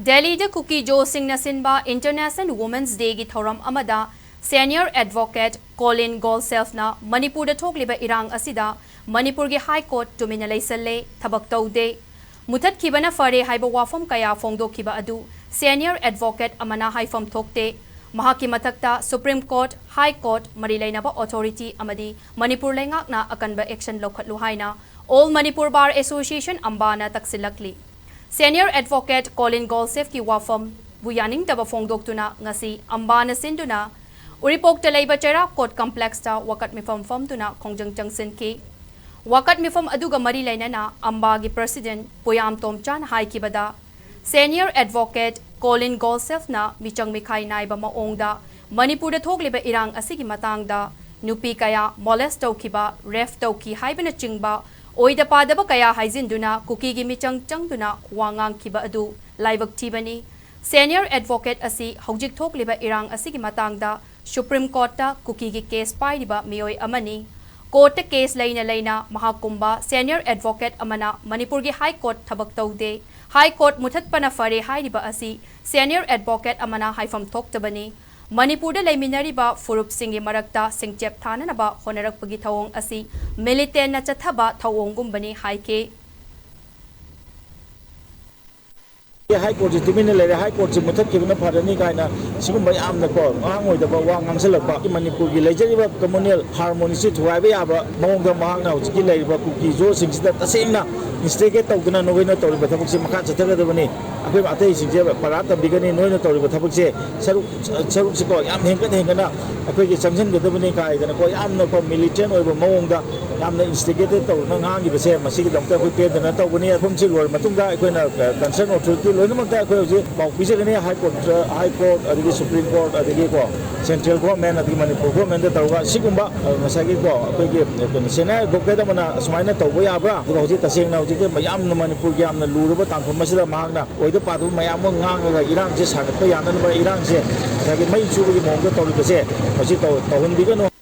Delhi the Cookie Jo Singh Nasinba International Women's Day gi thoram amada Senior Advocate Colin Golsalves na Manipur da thokliba irang asida Manipur gi High Court tumminna leisalli thabak taude muthakkhibana fare haiba wafam kaya fongdokhiba adu Senior Advocate amana haifam thokte mahaki mathakta Supreme Court High Court mari lainaba authority amadi Manipur laingakna akanba action lokhatlu haina All Manipur Bar Association ambana taksilakli Senior Advocate Colin Golsalves ki wafam buyaning taba fongdoktuna ngasi ambana sinduna uripok talaiba chera court complex ta wakat mifam tuna Khongjang Changsinkhre wakat mifam aduga mari lainana amba gi president poyam tomchan haikhiba Senior Advocate Colin Golsalves na michang mikhai naiba maongda Manipur da thokliba irang asigi matangda nupi kaya molest tawkhiba ref tawki haibana chingba Oida padaba kaya haizinduna kuki gi michang changduna wangang khiba adu laibak thibani Senior Advocate asi hojik thokliba irang asigi matangda Supreme Court ta kuki gi case pairiba mioi amani court case laina mahakumba Senior Advocate amana Manipur gi High Court thabak taude High Court muthakkhibana fare hairiba asi Senior Advocate amana haifam thoktabani Manipur da laiminariba furup singi marakta singchep thananaba honarakpagi thawong asi militant na chathaba thawong gumbani haike High Court tumminna lere High Court muthakkhibana farani kaina sigumba yamna ko ngangoi wa ngangsalakpa Manipur gi leijariba communal harmony si thuaiba yaba mawongda mahangna hojiki leiba kuki jo singsida tasengna instigate tawduna noina tawriba thabukse makha chathagadabani akhoi atei singje parata bigani noina tawriba thabukse saruk siko yam hengana akhoi gi changsingadabani kai dana ko yamna ko militant oiba mawongda yamna instigate tawna ngangi base masigi damta khoi pe dana tawbani akhomsi lor matungda akhoi concern authority loinamakta akhoi hoji pawpisagani High Court adigi Supreme Court adigi ko Central Government adigi Manipur Government da tawga sigumba masagi ko akhoi gi Senior Advocate amana sumaina tawba yabra hoji tasengna hoji mayamna Manipur gi yamna luraba tangpham masida mahangna oida padu mayam ngangaga irang je sagatpa yananba irang je masagi mai chugi mongda tawribase hoji tawhunbigano